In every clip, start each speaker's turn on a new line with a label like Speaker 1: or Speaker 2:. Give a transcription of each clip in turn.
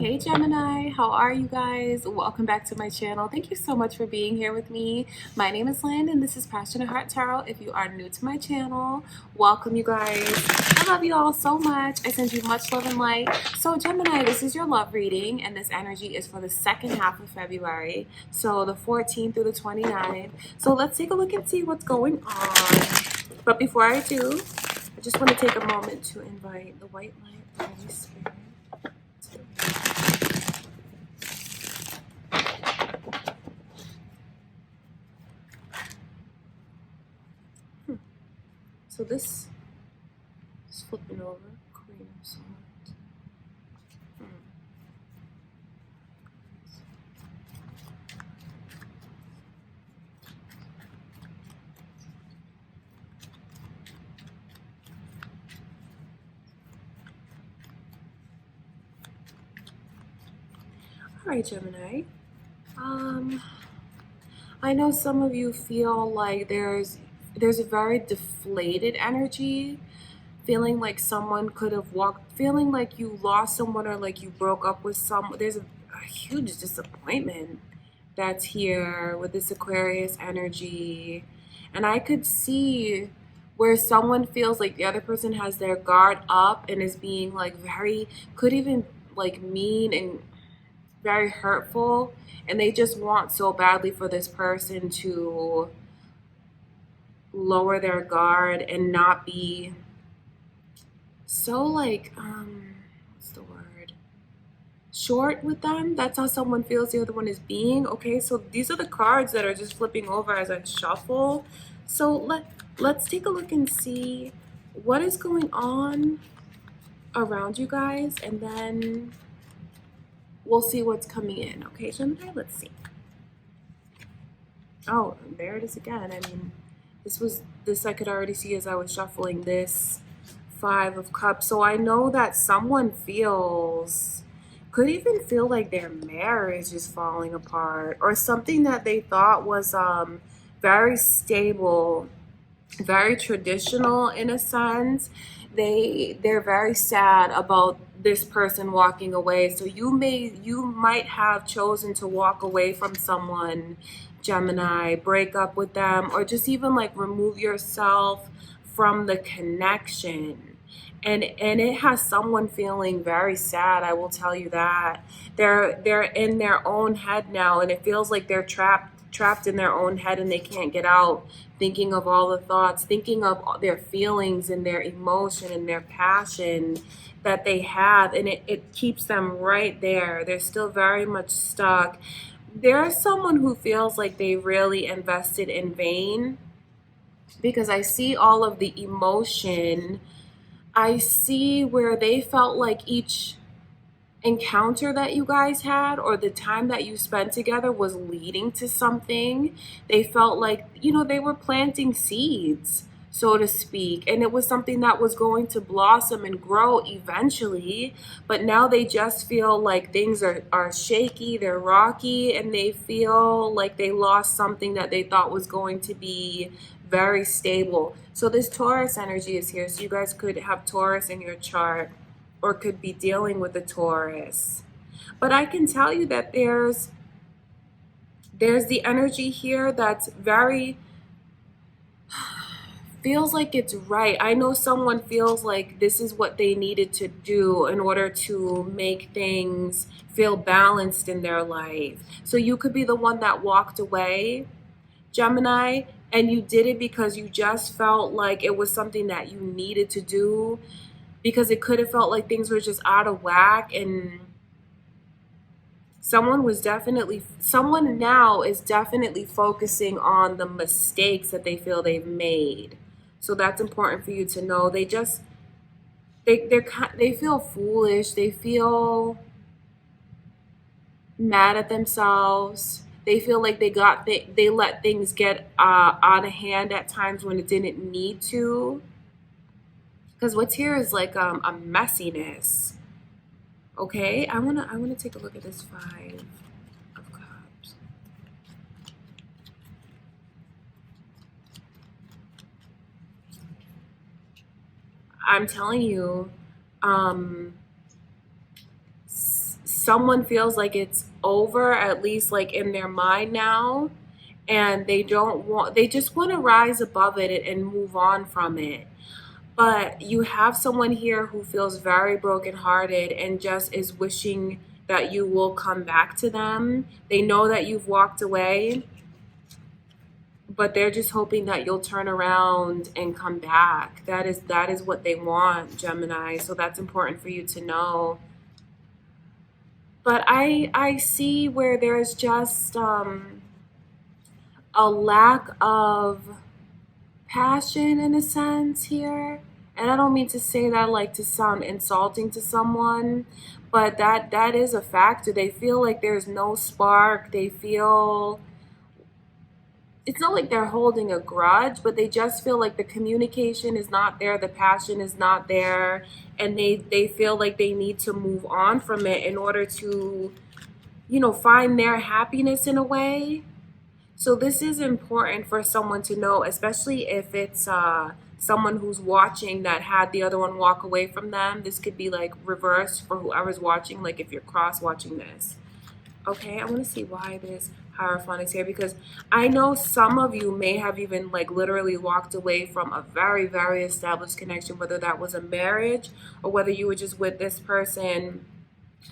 Speaker 1: Hey Gemini, how are you guys? Welcome back to my channel. Thank you so much for being here with me. My name is Lynn and this is Passionate Heart Tarot. If you are new to my channel, welcome you guys. I love you all so much. I send you much love and light. So Gemini, this is your love reading and this energy is for the second half of February. So the 14th through the 29th. So let's take a look and see what's going on. But before I do, I just want to take a moment to invite the white light, the Holy Spirit. So this is flipping over, Queen of Swords. All right, Gemini. I know some of you feel like there's a very deflated energy, feeling like someone could have walked, feeling like you lost someone or like you broke up with someone. There's a huge disappointment that's here with this Aquarius energy. And I could see where someone feels like the other person has their guard up and is being like could even like mean and very hurtful, and they just want so badly for this person to lower their guard and not be so like what's the word, short with them. That's how someone feels the other one is being. Okay, so these are the cards that are just flipping over as I shuffle. So let's take a look and see what is going on around you guys, and then we'll see what's coming in. Okay, Gemini, let's see. Oh, there it is again. I mean, this I could already see as I was shuffling this Five of Cups. So I know that someone could even feel like their marriage is falling apart, or something that they thought was very stable, very traditional in a sense. They're very sad about this person walking away. So you might have chosen to walk away from someone, Gemini, break up with them, or just even like remove yourself from the connection. And it has someone feeling very sad. I will tell you that they're in their own head now, and it feels like they're trapped in their own head and they can't get out, thinking of all the thoughts, thinking of their feelings and their emotion and their passion that they have, and it keeps them right there. They're still very much stuck. There's someone who feels like they really invested in vain, because I see all of the emotion. I see where they felt like each encounter that you guys had or the time that you spent together was leading to something. They felt like, they were planting seeds, so to speak, and it was something that was going to blossom and grow eventually. But now they just feel like things are shaky, they're rocky, and they feel like they lost something that they thought was going to be very stable. So this Taurus energy is here. So you guys could have Taurus in your chart, or could be dealing with a Taurus. But I can tell you that there's the energy here that's very, feels like it's right. I know someone feels like this is what they needed to do in order to make things feel balanced in their life. So you could be the one that walked away, Gemini, and you did it because you just felt like it was something that you needed to do, because it could have felt like things were just out of whack, and someone now is definitely focusing on the mistakes that they feel they've made. So that's important for you to know. They feel foolish. They feel mad at themselves. They feel like they let things get out of hand at times when it didn't need to. Because what's here is like a messiness. Okay, I wanna take a look at this Five of Cups. I'm telling you, someone feels like it's over, at least like in their mind now, and they just want to rise above it and move on from it. But you have someone here who feels very brokenhearted and just is wishing that you will come back to them. They know that you've walked away, but they're just hoping that you'll turn around and come back. That is what they want, Gemini. So that's important for you to know. But I see where there's just a lack of passion in a sense here. And I don't mean to say that like to sound insulting to someone, but that is a factor. They feel like there's no spark. They feel it's not like they're holding a grudge, but they just feel like the communication is not there, the passion is not there, and they feel like they need to move on from it in order to, find their happiness in a way. So this is important for someone to know, especially if it's someone who's watching that had the other one walk away from them. This could be like reversed for whoever's watching, like if you're cross watching this. Okay, I want to see why this Hierophant is here, because I know some of you may have even like literally walked away from a very, very established connection, whether that was a marriage or whether you were just with this person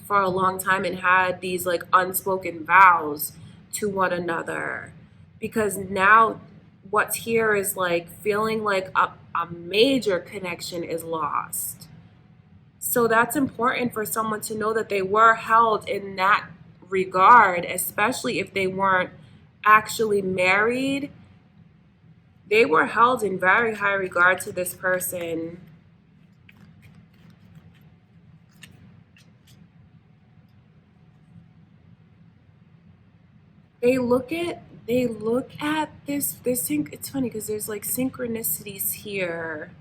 Speaker 1: for a long time and had these like unspoken vows to one another. Because now what's here is like feeling like a major connection is lost. So that's important for someone to know that they were held in that regard, especially if they weren't actually married. They were held in very high regard to this person. They look at this it's funny because there's like synchronicities here.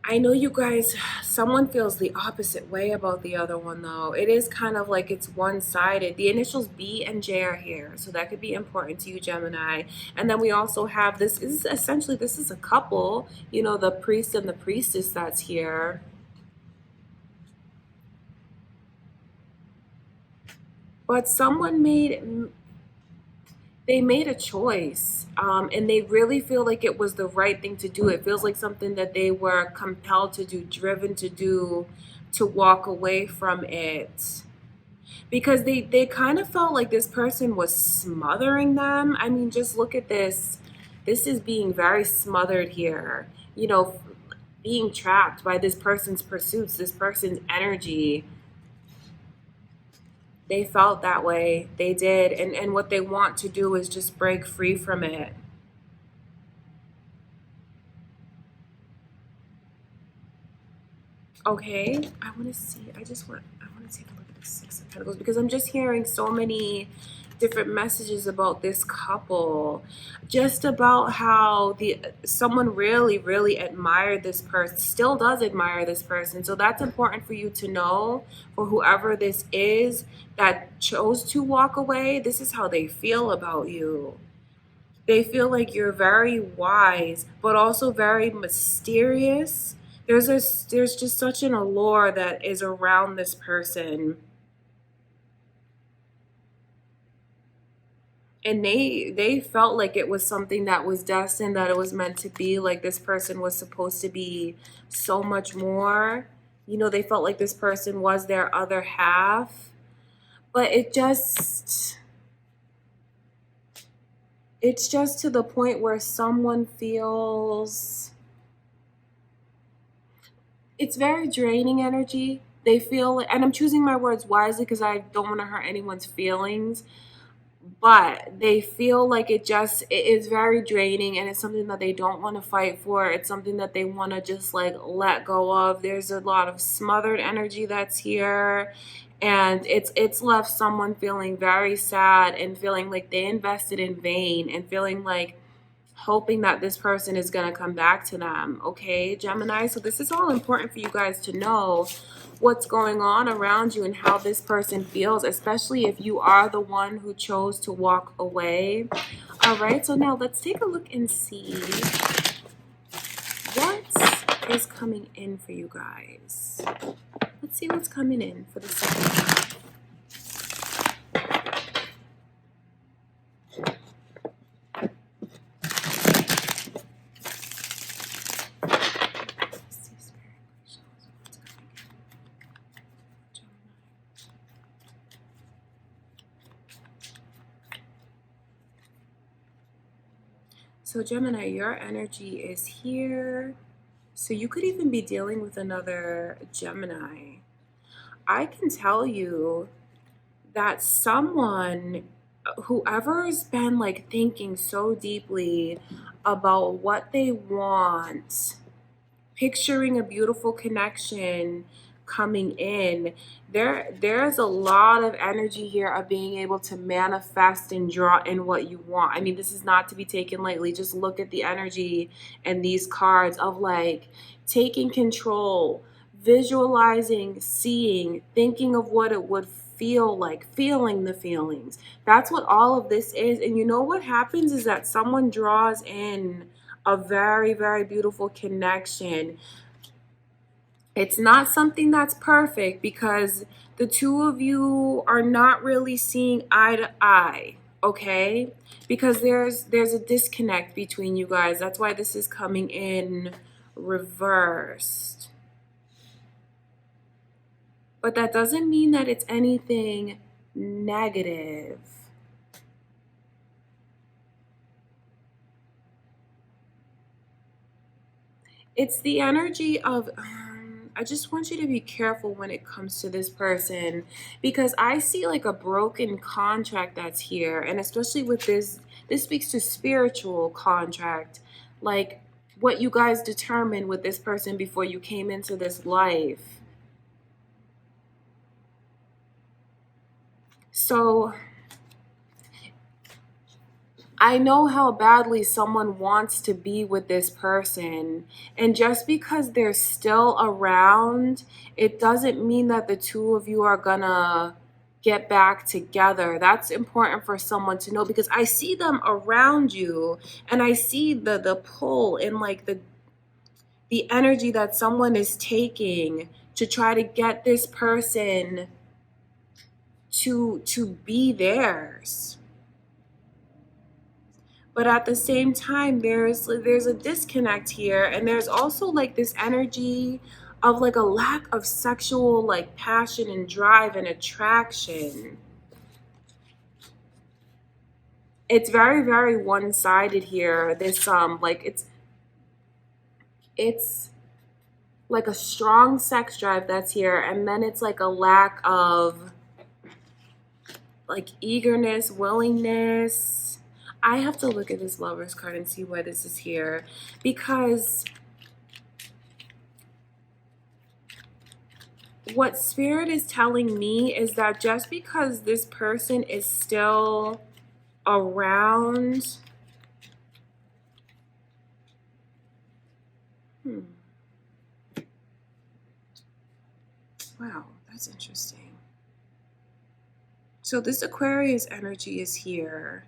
Speaker 1: I know you guys, someone feels the opposite way about the other one though. It is kind of like it's one-sided. The initials B and J are here, so that could be important to you, Gemini. And then we also have this is essentially, this is a couple, the priest and the priestess that's here. But someone made a choice, and they really feel like it was the right thing to do. It feels like something that they were compelled to do, driven to do, to walk away from it, because they kind of felt like this person was smothering them. I mean, just look at this. This is being very smothered here, being trapped by this person's pursuits, this person's energy. They felt that way. They did. And what they want to do is just break free from it. Okay. I want to see. I want to take a look at the Six of Pentacles because I'm just hearing so many different messages about this couple, just about how someone really, really admired this person, still does admire this person. So that's important for you to know, for whoever this is that chose to walk away. This is how they feel about you. They feel like you're very wise, but also very mysterious. There's just such an allure that is around this person. And they felt like it was something that was destined, that it was meant to be, like this person was supposed to be so much more. They felt like this person was their other half. But it's just to the point where someone feels it's very draining energy. They feel, and I'm choosing my words wisely because I don't want to hurt anyone's feelings, but they feel like it is very draining, and it's something that they don't want to fight for. It's something that they want to just like let go of. There's a lot of smothered energy that's here, and it's left someone feeling very sad and feeling like they invested in vain, and feeling like hoping that this person is going to come back to them. Okay, Gemini? So this is all important for you guys to know what's going on around you and how this person feels, especially if you are the one who chose to walk away. All right, so now let's take a look and see what is coming in for you guys. Let's see what's coming in for the second. So Gemini, your energy is here. So you could even be dealing with another Gemini. I can tell you that someone, whoever's been like thinking so deeply about what they want, picturing a beautiful connection coming in, there's a lot of energy here of being able to manifest and draw in what you want. I mean, this is not to be taken lightly. Just look at the energy and these cards of like taking control, visualizing, seeing, thinking of what it would feel like, feeling the feelings. That's what all of this is. And you know what happens is that someone draws in a very, very beautiful connection. It's not something that's perfect because the two of you are not really seeing eye to eye, okay? Because there's a disconnect between you guys. That's why this is coming in reversed. But that doesn't mean that it's anything negative. It's the energy of I just want you to be careful when it comes to this person, because I see like a broken contract that's here, and especially with this speaks to spiritual contract, like what you guys determined with this person before you came into this life. So I know how badly someone wants to be with this person. And just because they're still around, it doesn't mean that the two of you are gonna get back together. That's important for someone to know, because I see them around you and I see the pull and like the energy that someone is taking to try to get this person to be theirs. But at the same time, there's a disconnect here, and there's also like this energy of like a lack of sexual like passion and drive and attraction. It's very, very one-sided here. This like it's like a strong sex drive that's here, and then it's like a lack of like eagerness, willingness. I have to look at this Lover's card and see why this is here, because what Spirit is telling me is that just because this person is still around, wow, that's interesting. So this Aquarius energy is here.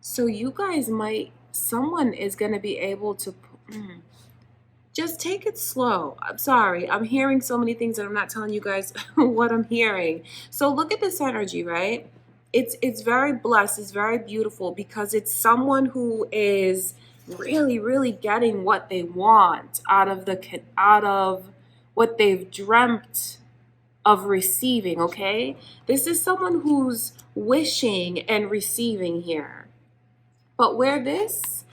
Speaker 1: So you guys someone is going to be able to just take it slow. I'm sorry. I'm hearing so many things and I'm not telling you guys what I'm hearing. So look at this energy, right? It's very blessed. It's very beautiful because it's someone who is really, really getting what they want out of what they've dreamt of receiving, okay? This is someone who's wishing and receiving here. But where this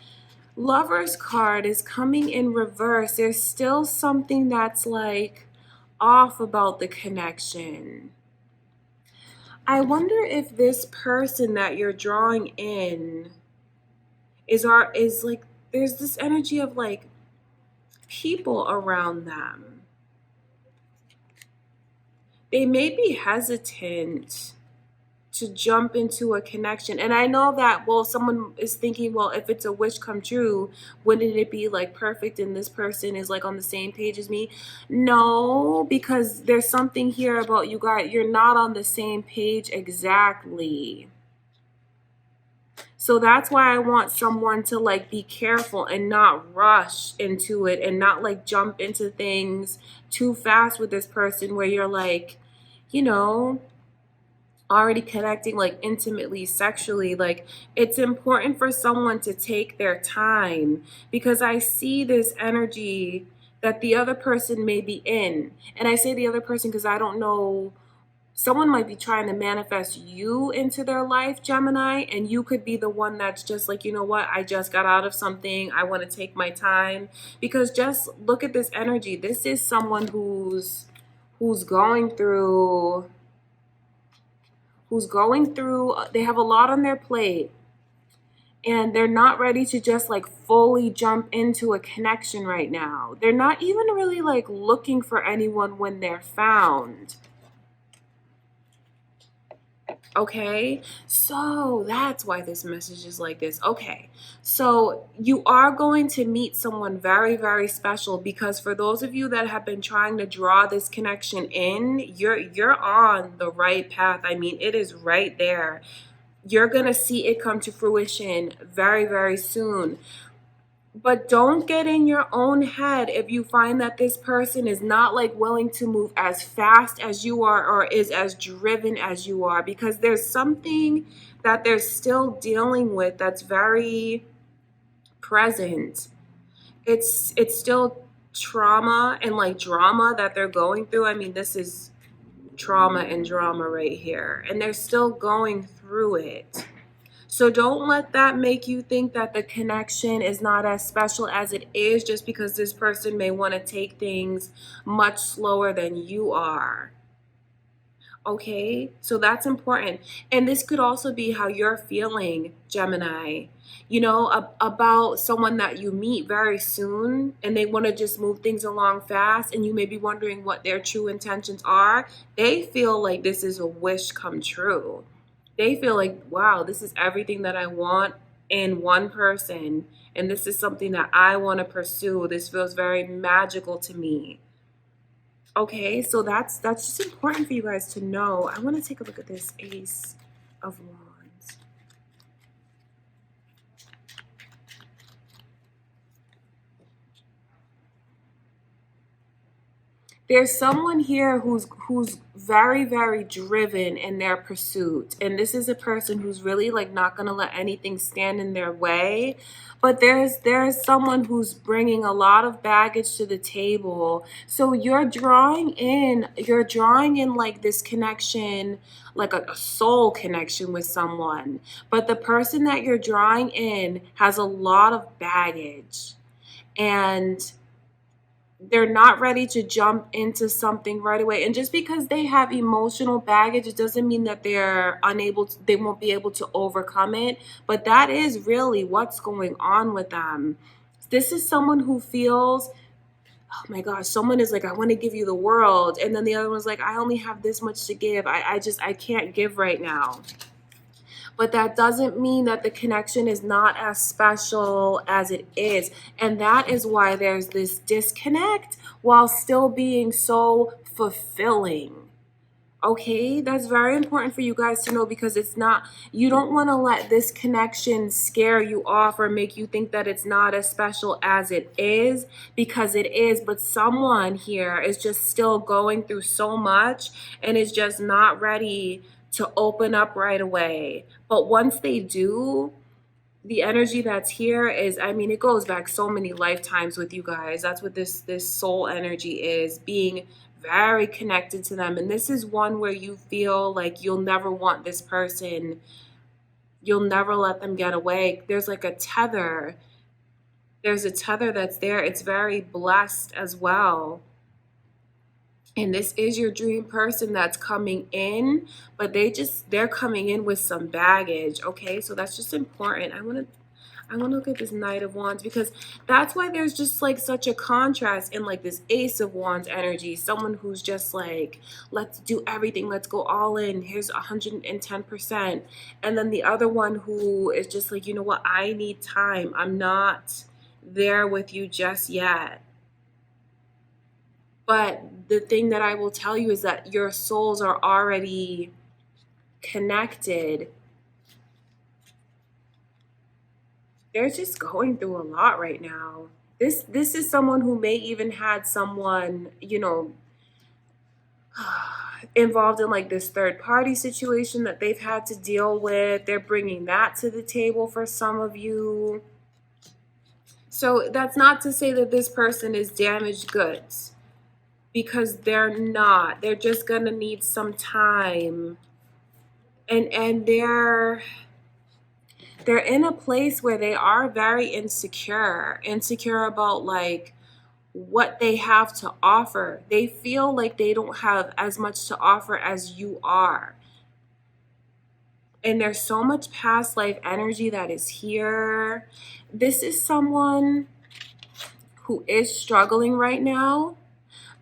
Speaker 1: Lover's card is coming in reverse, there's still something that's like off about the connection. I wonder if this person that you're drawing in is like, there's this energy of like people around them. They may be hesitant to jump into a connection. And I know that, well, someone is thinking, well, if it's a wish come true, wouldn't it be like perfect and this person is like on the same page as me? No, because there's something here about you guys. You're not on the same page exactly. So that's why I want someone to like be careful and not rush into it and not like jump into things too fast with this person where you're like, you know, already connecting like intimately sexually. Like, it's important for someone to take their time, because I see this energy that the other person may be in. And I say the other person because I don't know, someone might be trying to manifest you into their life, Gemini, and you could be the one that's just like, you know what, I just got out of something, I want to take my time. Because just look at this energy. This is someone who's going through, they have a lot on their plate, and they're not ready to just like fully jump into a connection right now. They're not even really like looking for anyone when they're found. Okay, so that's why this message is like this. Okay, so you are going to meet someone very, very special, because for those of you that have been trying to draw this connection in, you're on the right path. I mean, it is right there. You're gonna see it come to fruition very, very soon. But don't get in your own head if you find that this person is not like willing to move as fast as you are or is as driven as you are, because there's something that they're still dealing with that's very present. It's still trauma and like drama that they're going through. I mean, this is trauma and drama right here, and they're still going through it. So don't let that make you think that the connection is not as special as it is, just because this person may want to take things much slower than you are. Okay, so that's important. And this could also be how you're feeling, Gemini, about someone that you meet very soon and they want to just move things along fast, and you may be wondering what their true intentions are. They feel like this is a wish come true. They feel like, wow, this is everything that I want in one person, and this is something that I want to pursue. This feels very magical to me. Okay, so that's just important for you guys to know. I want to take a look at this Ace of Wands. There's someone here who's very, very driven in their pursuit, and this is a person who's really like not going to let anything stand in their way. But there's someone who's bringing a lot of baggage to the table. So you're drawing in like this connection, like a soul connection with someone. But the person that you're drawing in has a lot of baggage, and they're not ready to jump into something right away. And just because they have emotional baggage, it doesn't mean that they won't be able to overcome it. But that is really what's going on with them. This is someone who feels, oh my gosh, someone is like, I want to give you the world. And then the other one's like, I only have this much to give. I can't give right now. But that doesn't mean that the connection is not as special as it is. And that is why there's this disconnect while still being so fulfilling. Okay, that's very important for you guys to know, because you don't want to let this connection scare you off or make you think that it's not as special as it is, because it is. But someone here is just still going through so much and is just not ready to open up right away. But once they do, the energy that's here is, I mean, it goes back so many lifetimes with you guys. That's what this soul energy is, being very connected to them. And this is one where you feel like you'll never want this person, you'll never let them get away. There's like a tether. There's a tether that's there. It's very blessed as well. And this is your dream person that's coming in, but they're coming in with some baggage. Okay, so that's just important. I want to look at this Knight of Wands, because that's why there's just like such a contrast in like this Ace of Wands energy. Someone who's just like, let's do everything, let's go all in, here's 110%. And then the other one who is just like, you know what, I need time, I'm not there with you just yet. But the thing that I will tell you is that your souls are already connected. They're just going through a lot right now. This is someone who may even had someone, you know, involved in like this third party situation that they've had to deal with. They're bringing that to the table for some of you. So that's not to say that this person is damaged goods, because they're not. They're just going to need some time. And they're in a place where they are very insecure about like what they have to offer. They feel like they don't have as much to offer as you are. And there's so much past life energy that is here. This is someone who is struggling right now,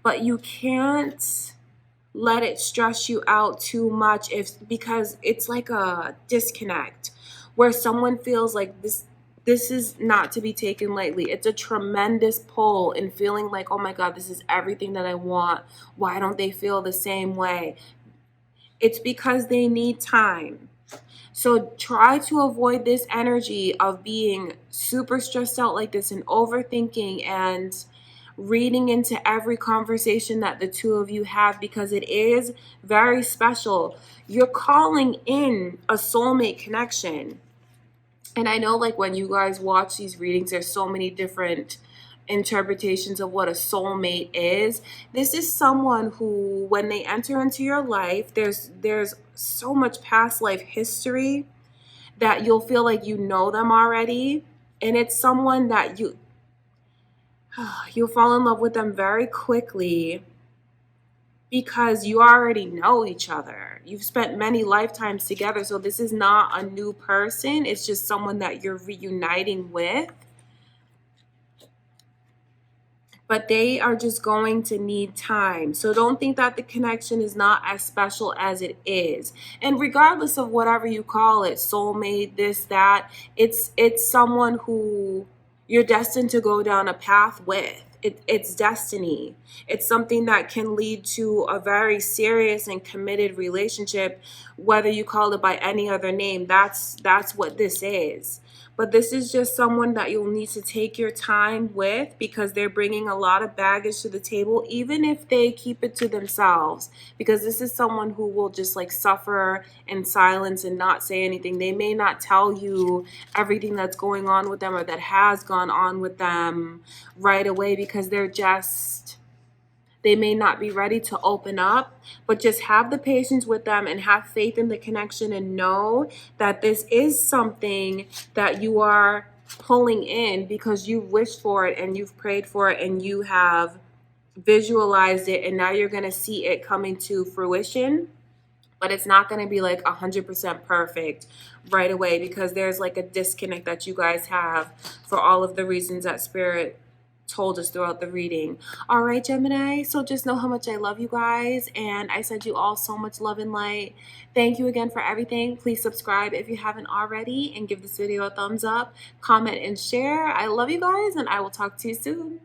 Speaker 1: but you can't let it stress you out too much, because it's like a disconnect where someone feels like this is not to be taken lightly. It's a tremendous pull in feeling like, oh my God, this is everything that I want. Why don't they feel the same way? It's because they need time. So try to avoid this energy of being super stressed out like this and overthinking and reading into every conversation that the two of you have, because it is very special. You're calling in a soulmate connection. And I know, like, when you guys watch these readings, there's so many different interpretations of what a soulmate is. This is someone who, when they enter into your life, there's so much past life history that you'll feel like you know them already. And it's someone that you'll fall in love with them very quickly, because you already know each other. You've spent many lifetimes together. So this is not a new person. It's just someone that you're reuniting with. But they are just going to need time. So don't think that the connection is not as special as it is. And regardless of whatever you call it, soulmate, this, that, it's someone who you're destined to go down a path with. It's destiny. It's something that can lead to a very serious and committed relationship, whether you call it by any other name. That's what this is. But this is just someone that you'll need to take your time with, because they're bringing a lot of baggage to the table, even if they keep it to themselves. Because this is someone who will just like suffer in silence and not say anything. They may not tell you everything that's going on with them or that has gone on with them right away, because they may not be ready to open up. But just have the patience with them and have faith in the connection, and know that this is something that you are pulling in because you've wished for it and you've prayed for it and you have visualized it, and now you're going to see it coming to fruition. But it's not going to be like 100% perfect right away, because there's like a disconnect that you guys have for all of the reasons that Spirit told us throughout the reading. All right, Gemini, so just know how much I love you guys, and I send you all so much love and light. Thank you again for everything. Please subscribe if you haven't already, and give this video a thumbs up, comment, and share. I love you guys, and I will talk to you soon.